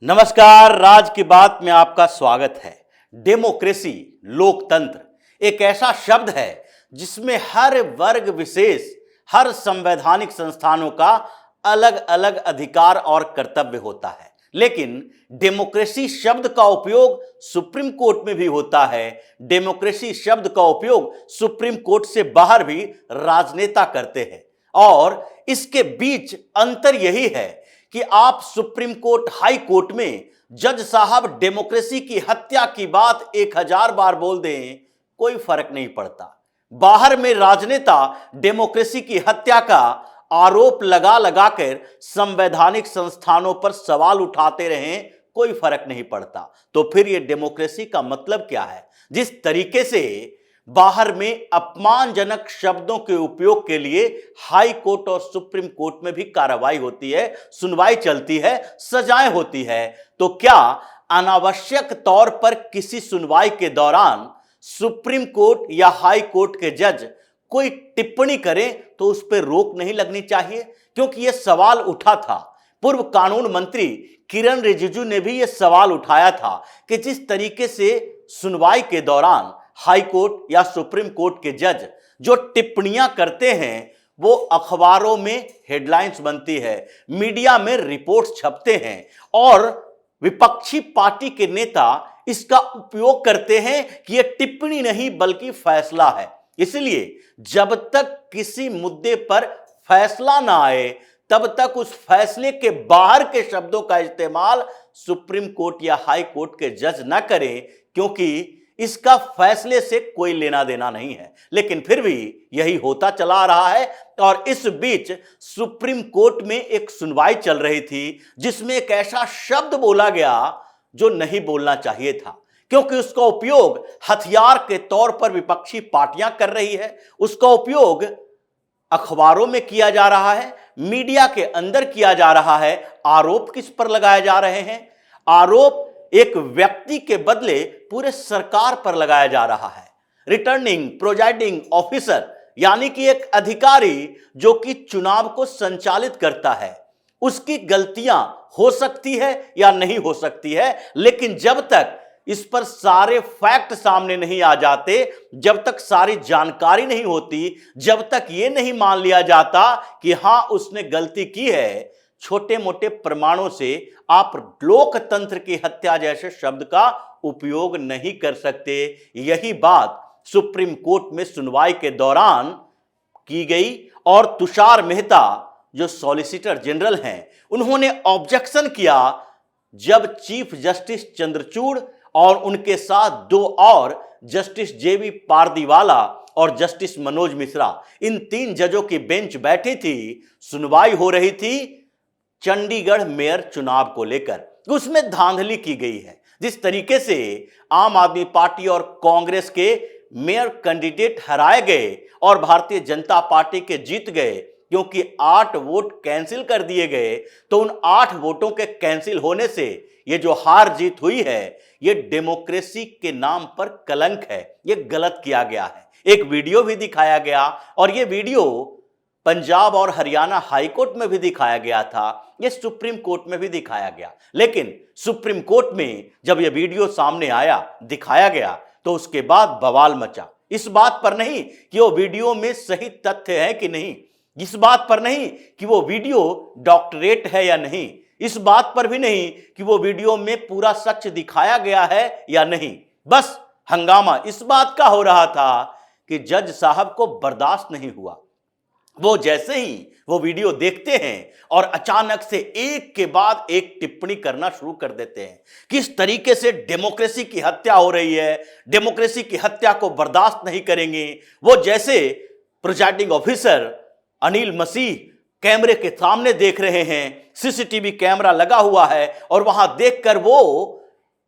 नमस्कार। राज की बात में आपका स्वागत है। डेमोक्रेसी, लोकतंत्र एक ऐसा शब्द है जिसमें हर वर्ग विशेष, हर संवैधानिक संस्थानों का अलग अलग अधिकार और कर्तव्य होता है। लेकिन डेमोक्रेसी शब्द का उपयोग सुप्रीम कोर्ट में भी होता है। डेमोक्रेसी शब्द का उपयोग सुप्रीम कोर्ट से बाहर भी राजनेता करते हैं। और इसके बीच अंतर यही है कि आप सुप्रीम कोर्ट, हाई कोर्ट में जज साहब डेमोक्रेसी की हत्या की बात 1000 बार बोल दें, कोई फर्क नहीं पड़ता। बाहर में राजनेता डेमोक्रेसी की हत्या का आरोप लगा लगाकर संवैधानिक संस्थानों पर सवाल उठाते रहें, कोई फर्क नहीं पड़ता। तो फिर यह डेमोक्रेसी का मतलब क्या है? जिस तरीके से बाहर में अपमानजनक शब्दों के उपयोग के लिए हाई कोर्ट और सुप्रीम कोर्ट में भी कार्रवाई होती है, सुनवाई चलती है, सजाएं होती है, तो क्या अनावश्यक तौर पर किसी सुनवाई के दौरान सुप्रीम कोर्ट या हाई कोर्ट के जज कोई टिप्पणी करें तो उस पर रोक नहीं लगनी चाहिए? क्योंकि यह सवाल उठा था। पूर्व कानून मंत्री किरण रिजिजू ने भी यह सवाल उठाया था कि जिस तरीके से सुनवाई के दौरान हाई कोर्ट या सुप्रीम कोर्ट के जज जो टिप्पणियां करते हैं वो अखबारों में हेडलाइंस बनती है, मीडिया में रिपोर्ट्स छपते हैं और विपक्षी पार्टी के नेता इसका उपयोग करते हैं कि यह टिप्पणी नहीं बल्कि फैसला है। इसलिए जब तक किसी मुद्दे पर फैसला ना आए तब तक उस फैसले के बाहर के शब्दों का इस्तेमाल सुप्रीम कोर्ट या हाई कोर्ट के जज ना करें, क्योंकि इसका फैसले से कोई लेना देना नहीं है। लेकिन फिर भी यही होता चला रहा है। और इस बीच सुप्रीम कोर्ट में एक सुनवाई चल रही थी जिसमें एक ऐसा शब्द बोला गया जो नहीं बोलना चाहिए था, क्योंकि उसका उपयोग हथियार के तौर पर विपक्षी पार्टियां कर रही है। उसका उपयोग अखबारों में किया जा रहा है, मीडिया के अंदर किया जा रहा है। आरोप किस पर लगाए जा रहे हैं? आरोप एक व्यक्ति के बदले पूरे सरकार पर लगाया जा रहा है। रिटर्निंग प्रोजाइडिंग ऑफिसर यानी कि एक अधिकारी जो कि चुनाव को संचालित करता है, उसकी गलतियां हो सकती है या नहीं हो सकती है, लेकिन जब तक इस पर सारे फैक्ट सामने नहीं आ जाते, जब तक सारी जानकारी नहीं होती, जब तक यह नहीं मान लिया जाता कि हां उसने गलती की है, छोटे मोटे प्रमाणों से आप लोकतंत्र की हत्या जैसे शब्द का उपयोग नहीं कर सकते। यही बात सुप्रीम कोर्ट में सुनवाई के दौरान की गई और तुषार मेहता जो सॉलिसिटर जनरल हैं, उन्होंने ऑब्जेक्शन किया जब चीफ जस्टिस चंद्रचूड़ और उनके साथ दो और जस्टिस जेबी पारदीवाला और जस्टिस मनोज मिश्रा, इन 3 जजों की बेंच बैठी थी। सुनवाई हो रही थी चंडीगढ़ मेयर चुनाव को लेकर। उसमें धांधली की गई है। जिस तरीके से आम आदमी पार्टी और कांग्रेस के मेयर कैंडिडेट हराए गए और भारतीय जनता पार्टी के जीत गए, क्योंकि 8 वोट कैंसिल कर दिए गए, तो उन 8 वोटों के कैंसिल होने से ये जो हार जीत हुई है, ये डेमोक्रेसी के नाम पर कलंक है। ये गलत किया गया है। एक वीडियो भी दिखाया गया और ये वीडियो पंजाब और हरियाणा हाईकोर्ट में भी दिखाया गया था, यह सुप्रीम कोर्ट में भी दिखाया गया। लेकिन सुप्रीम कोर्ट में जब यह वीडियो सामने आया, दिखाया गया, तो उसके बाद बवाल मचा। इस बात पर नहीं कि वो वीडियो में सही तथ्य है कि नहीं, इस बात पर नहीं कि वो वीडियो डॉक्टरेट है या नहीं, इस बात पर भी नहीं कि वो वीडियो में पूरा सच दिखाया गया है या नहीं। बस हंगामा इस बात का हो रहा था कि जज साहब को बर्दाश्त नहीं हुआ। वो जैसे ही वो वीडियो देखते हैं और अचानक से एक के बाद एक टिप्पणी करना शुरू कर देते हैं। किस तरीके से डेमोक्रेसी की हत्या हो रही है, डेमोक्रेसी की हत्या को बर्दाश्त नहीं करेंगे। वो जैसे प्रिजाइडिंग ऑफिसर अनिल मसीह कैमरे के सामने देख रहे हैं, सीसीटीवी कैमरा लगा हुआ है और वहां देखकर वो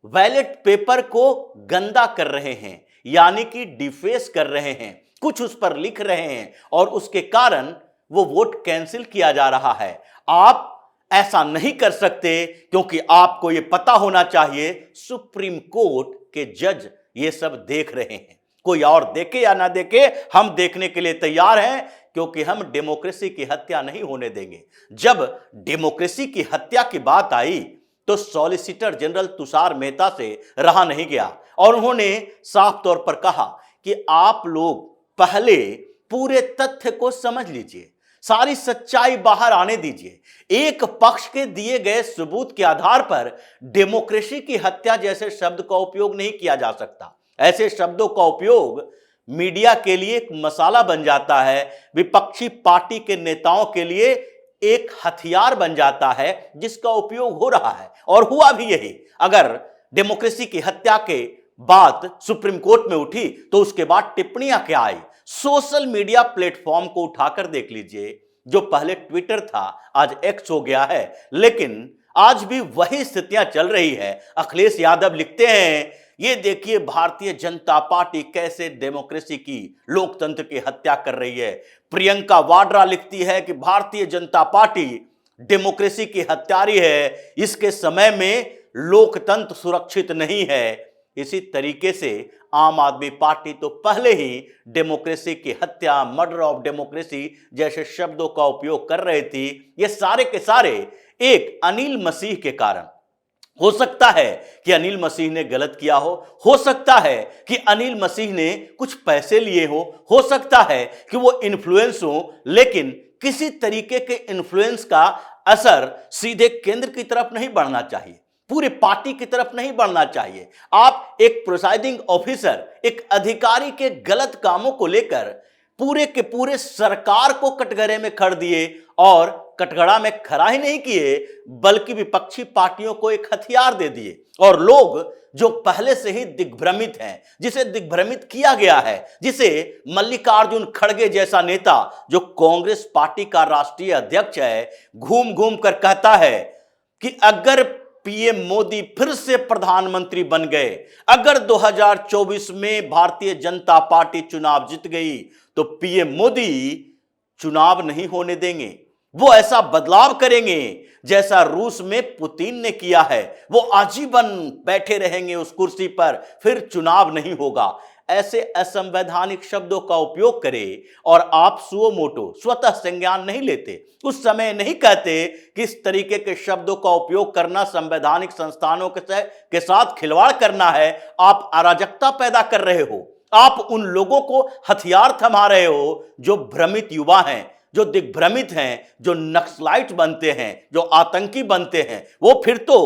बैलेट पेपर को गंदा कर रहे हैं, यानी कि डिफेस कर रहे हैं, कुछ उस पर लिख रहे हैं और उसके कारण वो वोट कैंसिल किया जा रहा है। आप ऐसा नहीं कर सकते, क्योंकि आपको ये पता होना चाहिए सुप्रीम कोर्ट के जज ये सब देख रहे हैं। कोई और देखे या ना देखे, हम देखने के लिए तैयार हैं, क्योंकि हम डेमोक्रेसी की हत्या नहीं होने देंगे। जब डेमोक्रेसी की हत्या की बात आई तो सॉलिसिटर जनरल तुषार मेहता से रहा नहीं गया और उन्होंने साफ तौर पर कहा कि आप लोग पहले पूरे तथ्य को समझ लीजिए, सारी सच्चाई बाहर आने दीजिए। एक पक्ष के दिए गए सबूत के आधार पर डेमोक्रेसी की हत्या जैसे शब्द का उपयोग नहीं किया जा सकता। ऐसे शब्दों का उपयोग मीडिया के लिए एक मसाला बन जाता है, विपक्षी पार्टी के नेताओं के लिए एक हथियार बन जाता है जिसका उपयोग हो रहा है और हुआ भी यही। अगर डेमोक्रेसी की हत्या के बात सुप्रीम कोर्ट में उठी तो उसके बाद टिप्पणियां क्या आई। सोशल मीडिया प्लेटफॉर्म को उठाकर देख लीजिए, जो पहले ट्विटर था आज एक्स हो गया है, लेकिन आज भी वही स्थितियां चल रही है। अखिलेश यादव लिखते हैं, ये देखिए भारतीय जनता पार्टी कैसे डेमोक्रेसी की, लोकतंत्र की हत्या कर रही है। प्रियंका वाड्रा लिखती है कि भारतीय जनता पार्टी डेमोक्रेसी की हत्यारी है, इसके समय में लोकतंत्र सुरक्षित नहीं है। इसी तरीके से आम आदमी पार्टी तो पहले ही डेमोक्रेसी की हत्या, मर्डर ऑफ डेमोक्रेसी जैसे शब्दों का उपयोग कर रही थी। ये सारे के सारे एक अनिल मसीह के कारण। हो सकता है कि अनिल मसीह ने गलत किया हो सकता है कि अनिल मसीह ने कुछ पैसे लिए हो सकता है कि वो इन्फ्लुएंस हो, लेकिन किसी तरीके के इन्फ्लुएंस का असर सीधे केंद्र की तरफ नहीं बढ़ना चाहिए, पूरे पार्टी की तरफ नहीं बढ़ना चाहिए। आप एक प्रिसाइडिंग ऑफिसर, एक अधिकारी के गलत कामों को लेकर पूरे के पूरे सरकार को कटघरे में खड़ दिए और कटघरा में खड़ा ही नहीं किए, बल्कि विपक्षी पार्टियों को एक हथियार दे दिए। और लोग जो पहले से ही दिग्भ्रमित हैं, जिसे दिग्भ्रमित किया गया है, जिसे मल्लिकार्जुन खड़गे जैसा नेता जो कांग्रेस पार्टी का राष्ट्रीय अध्यक्ष है, घूम घूम कर कहता है कि अगर पीएम मोदी फिर से प्रधानमंत्री बन गए, अगर 2024 में भारतीय जनता पार्टी चुनाव जीत गई तो पीएम मोदी चुनाव नहीं होने देंगे। वो ऐसा बदलाव करेंगे जैसा रूस में पुतिन ने किया है, वो आजीवन बैठे रहेंगे उस कुर्सी पर, फिर चुनाव नहीं होगा। ऐसे असंवैधानिक शब्दों का उपयोग करें और आप सुओ मोटो स्वतः संज्ञान नहीं लेते, उस समय नहीं कहते कि इस तरीके के शब्दों का उपयोग करना संवैधानिक संस्थानों के साथ खिलवाड़ करना है। आप अराजकता पैदा कर रहे हो, आप उन लोगों को हथियार थमा रहे हो जो भ्रमित युवा हैं, जो दिग्भ्रमित हैं, जो नक्सलाइट बनते हैं, जो आतंकी बनते हैं। वो फिर तो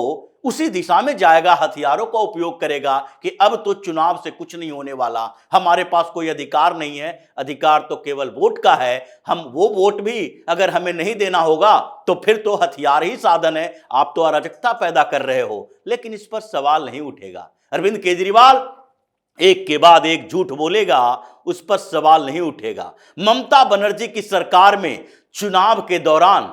उसी दिशा में जाएगा, हथियारों का उपयोग करेगा कि अब तो चुनाव से कुछ नहीं होने वाला, हमारे पास कोई अधिकार नहीं है, अधिकार तो केवल वोट का है, हम वो वोट भी अगर हमें नहीं देना होगा तो फिर तो हथियार ही साधन है, आप तो अराजकता पैदा कर रहे हो। लेकिन इस पर सवाल नहीं उठेगा। अरविंद केजरीवाल एक के बाद एक झूठ बोलेगा, उस पर सवाल नहीं उठेगा। ममता बनर्जी की सरकार में चुनाव के दौरान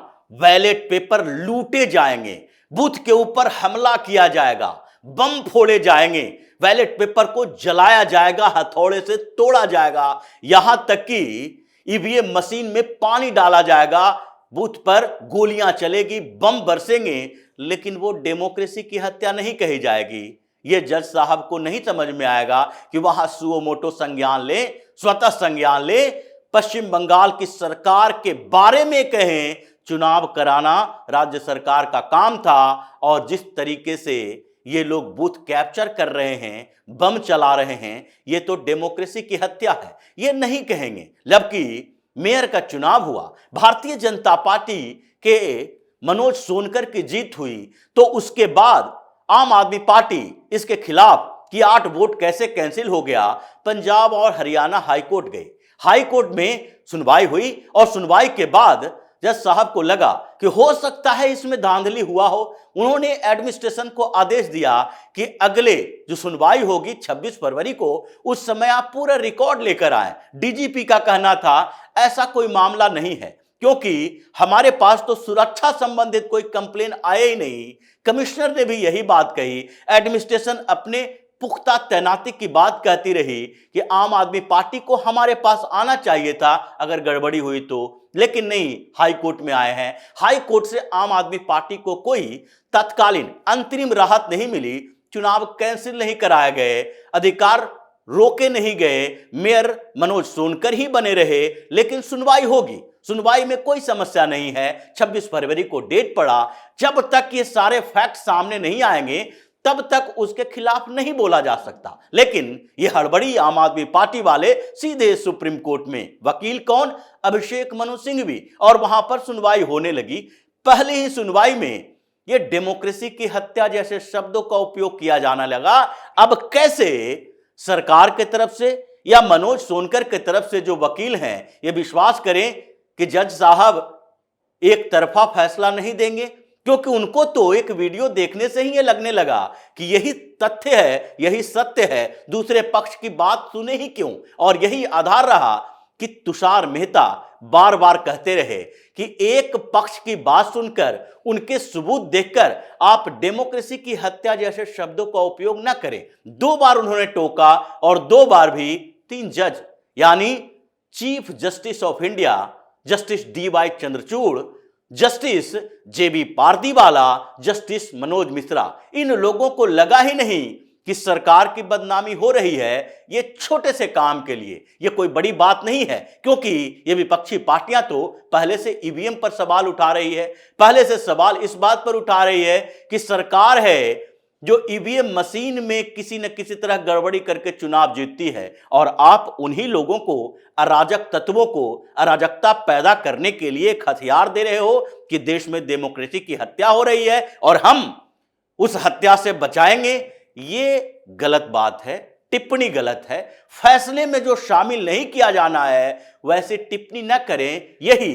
बैलेट पेपर लूटे जाएंगे, बूथ के ऊपर हमला किया जाएगा, बम फोड़े जाएंगे, बैलेट पेपर को जलाया जाएगा, हथौड़े से तोड़ा जाएगा, यहां तक कि ईवीएम मशीन में पानी डाला जाएगा, बूथ पर गोलियां चलेगी, बम बरसेंगे। लेकिन वो डेमोक्रेसी की हत्या नहीं कही जाएगी। ये जज साहब को नहीं समझ में आएगा कि वहां सुओ मोटो संज्ञान ले, स्वतः संज्ञान ले, पश्चिम बंगाल की सरकार के बारे में कहें। चुनाव कराना राज्य सरकार का काम था और जिस तरीके से ये लोग बूथ कैप्चर कर रहे हैं, बम चला रहे हैं, ये तो डेमोक्रेसी की हत्या है, ये नहीं कहेंगे। जबकि मेयर का चुनाव हुआ, भारतीय जनता पार्टी के मनोज सोनकर की जीत हुई, तो उसके बाद आम आदमी पार्टी इसके खिलाफ कि 8 वोट कैसे कैंसिल हो गया, पंजाब और हरियाणा हाईकोर्ट गए। हाईकोर्ट में सुनवाई हुई और सुनवाई के बाद जज साहब को लगा कि हो सकता है इसमें धांधली हुआ हो। उन्होंने एडमिनिस्ट्रेशन को आदेश दिया कि अगले जो सुनवाई होगी 26 फरवरी को, उस समय आप पूरा रिकॉर्ड लेकर आए। डीजीपी का कहना था ऐसा कोई मामला नहीं है, क्योंकि हमारे पास तो सुरक्षा संबंधित कोई कंप्लेन आया ही नहीं। कमिश्नर ने भी यही बात कही। एडमिनिस्ट्रेशन अपने पुख्ता तैनाती की बात कहती रही कि आम आदमी पार्टी को हमारे पास आना चाहिए था अगर गड़बड़ी हुई तो, लेकिन नहीं, हाई कोर्ट में आए हैं। हाई कोर्ट से आम आदमी पार्टी को कोई तत्कालीन अंतरिम राहत नहीं मिली, चुनाव कैंसिल नहीं कराए गए, अधिकार रोके नहीं गए, मेयर मनोज सोनकर ही बने रहे, लेकिन सुनवाई होगी, सुनवाई में कोई समस्या नहीं है। 26 फरवरी को डेट पड़ा, जब तक ये सारे फैक्ट सामने नहीं आएंगे तब तक उसके खिलाफ नहीं बोला जा सकता। लेकिन ये हड़बड़ी आम आदमी पार्टी वाले सीधे सुप्रीम कोर्ट में, वकील कौन, अभिषेक मनु सिंघवी, और वहां पर सुनवाई होने लगी। पहली ही सुनवाई में ये डेमोक्रेसी की हत्या जैसे शब्दों का उपयोग किया जाने लगा। अब कैसे सरकार के तरफ से या मनोज सोनकर के तरफ से जो वकील हैं ये विश्वास करें कि जज साहब एक तरफा फैसला नहीं देंगे, क्योंकि उनको तो एक वीडियो देखने से ही ये लगने लगा कि यही तथ्य है, यही सत्य है, दूसरे पक्ष की बात सुने ही क्यों। और यही आधार रहा कि तुषार मेहता बार बार कहते रहे कि एक पक्ष की बात सुनकर, उनके सबूत देखकर आप डेमोक्रेसी की हत्या जैसे शब्दों का उपयोग न करें। 2 बार उन्होंने टोका और 2 बार भी 3 जज यानी chief justice of India justice DY Chandrachud, justice JB Pardiwala, justice Manoj Mishra, इन लोगों को लगा ही नहीं कि सरकार की बदनामी हो रही है ये छोटे से काम के लिए। ये कोई बड़ी बात नहीं है, क्योंकि ये विपक्षी पार्टियां तो पहले से EVM पर सवाल उठा रही है, पहले से सवाल इस बात पर उठा रही है कि सरकार है जो EVM मशीन में किसी न किसी तरह गड़बड़ी करके चुनाव जीतती है, और आप उन्हीं लोगों को, अराजक तत्वों को अराजकता पैदा करने के लिए एक हथियार दे रहे हो कि देश में डेमोक्रेसी की हत्या हो रही है और हम उस हत्या से बचाएंगे। ये गलत बात है, टिप्पणी गलत है। फैसले में जो शामिल नहीं किया जाना है वैसे टिप्पणी न करें, यही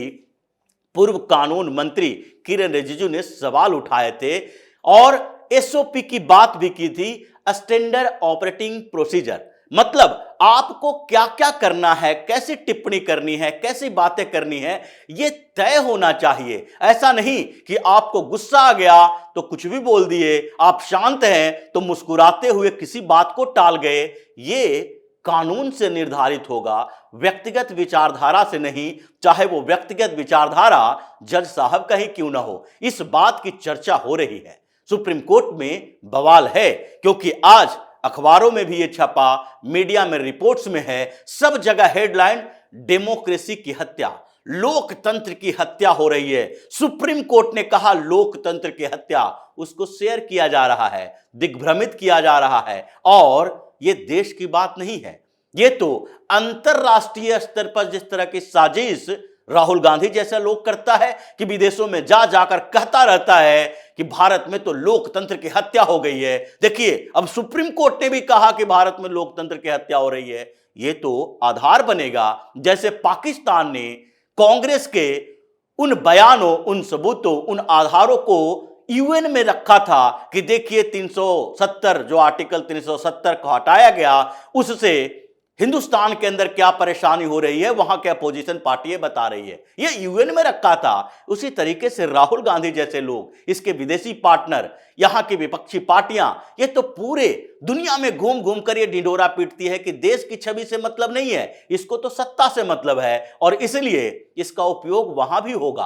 पूर्व कानून मंत्री किरेन रिजिजू ने सवाल उठाए थे और SOP की बात भी की थी, स्टैंडर्ड ऑपरेटिंग प्रोसीजर। मतलब आपको क्या क्या करना है, कैसी टिप्पणी करनी है, कैसी बातें करनी है, यह तय होना चाहिए। ऐसा नहीं कि आपको गुस्सा आ गया तो कुछ भी बोल दिए, आप शांत हैं तो मुस्कुराते हुए किसी बात को टाल गए। ये कानून से निर्धारित होगा, व्यक्तिगत विचारधारा से नहीं, चाहे वो व्यक्तिगत विचारधारा जज साहब का ही क्यों ना हो। इस बात की चर्चा हो रही है, सुप्रीम कोर्ट में बवाल है, क्योंकि आज अखबारों में भी ये छपा, मीडिया में रिपोर्ट्स में है, सब जगह हेडलाइन डेमोक्रेसी की हत्या, लोकतंत्र की हत्या हो रही है। सुप्रीम कोर्ट ने कहा लोकतंत्र की हत्या, उसको शेयर किया जा रहा है, दिग्भ्रमित किया जा रहा है। और ये देश की बात नहीं है, ये तो अंतरराष्ट्रीय स्तर पर जिस तरह की साजिश राहुल गांधी जैसा लोग करता है कि विदेशों में जा जाकर कहता रहता है कि भारत में तो लोकतंत्र की हत्या हो गई है। देखिए, अब सुप्रीम कोर्ट ने भी कहा कि भारत में लोकतंत्र की हत्या हो रही है। ये तो आधार बनेगा, जैसे पाकिस्तान ने कांग्रेस के उन बयानों, उन सबूतों, उन आधारों को UN में रखा था कि देखिए 370 जो आर्टिकल 370 को हटाया गया, उससे हिंदुस्तान के अंदर क्या परेशानी हो रही है, वहां क्या अपोजिशन पार्टियां बता रही है, ये UN में रखा था। उसी तरीके से राहुल गांधी जैसे लोग, इसके विदेशी पार्टनर, यहां की विपक्षी पार्टियां, ये तो पूरे दुनिया में घूम घूम कर ये ढिंढोरा पीटती है कि देश की छवि से मतलब नहीं है, इसको तो सत्ता से मतलब है, और इसलिए इसका उपयोग वहां भी होगा।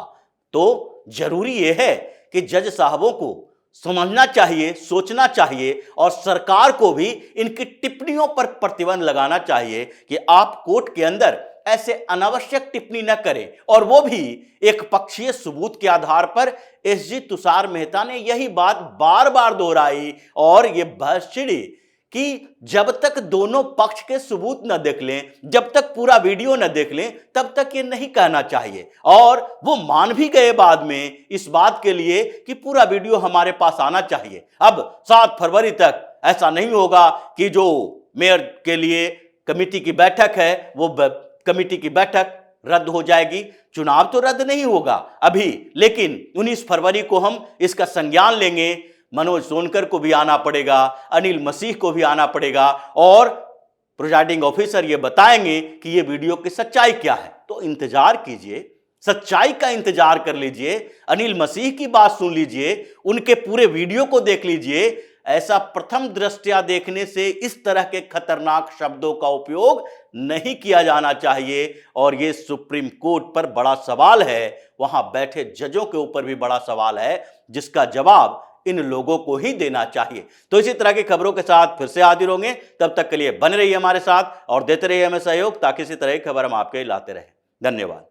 तो जरूरी यह है कि जज साहबों को समझना चाहिए, सोचना चाहिए, और सरकार को भी इनकी टिप्पणियों पर प्रतिबंध लगाना चाहिए कि आप कोर्ट के अंदर ऐसे अनावश्यक टिप्पणी न करें, और वो भी एक पक्षीय सबूत के आधार पर। SG तुषार मेहता ने यही बात बार बार दोहराई और ये बहस छिड़ी कि जब तक दोनों पक्ष के सबूत न देख लें, जब तक पूरा वीडियो न देख लें, तब तक ये नहीं कहना चाहिए। और वो मान भी गए बाद में इस बात के लिए कि पूरा वीडियो हमारे पास आना चाहिए। अब 7 फरवरी तक ऐसा नहीं होगा कि जो मेयर के लिए कमेटी की बैठक है वो कमेटी की बैठक रद्द हो जाएगी, चुनाव तो रद्द नहीं होगा अभी, लेकिन 19 फरवरी को हम इसका संज्ञान लेंगे। मनोज सोनकर को भी आना पड़ेगा, अनिल मसीह को भी आना पड़ेगा, और प्रिजाइडिंग ऑफिसर ये बताएंगे कि ये वीडियो की सच्चाई क्या है। तो इंतजार कीजिए, सच्चाई का इंतजार कर लीजिए, अनिल मसीह की बात सुन लीजिए, उनके पूरे वीडियो को देख लीजिए। ऐसा प्रथम दृष्टया देखने से इस तरह के खतरनाक शब्दों का उपयोग नहीं किया जाना चाहिए। और ये सुप्रीम कोर्ट पर बड़ा सवाल है, वहां बैठे जजों के ऊपर भी बड़ा सवाल है, जिसका जवाब इन लोगों को ही देना चाहिए। तो इसी तरह की खबरों के साथ फिर से हाजिर होंगे, तब तक के लिए बने रहिए हमारे साथ और देते रहिए हमें सहयोग, ताकि इसी तरह की खबर हम आपके लिए लाते रहें। धन्यवाद।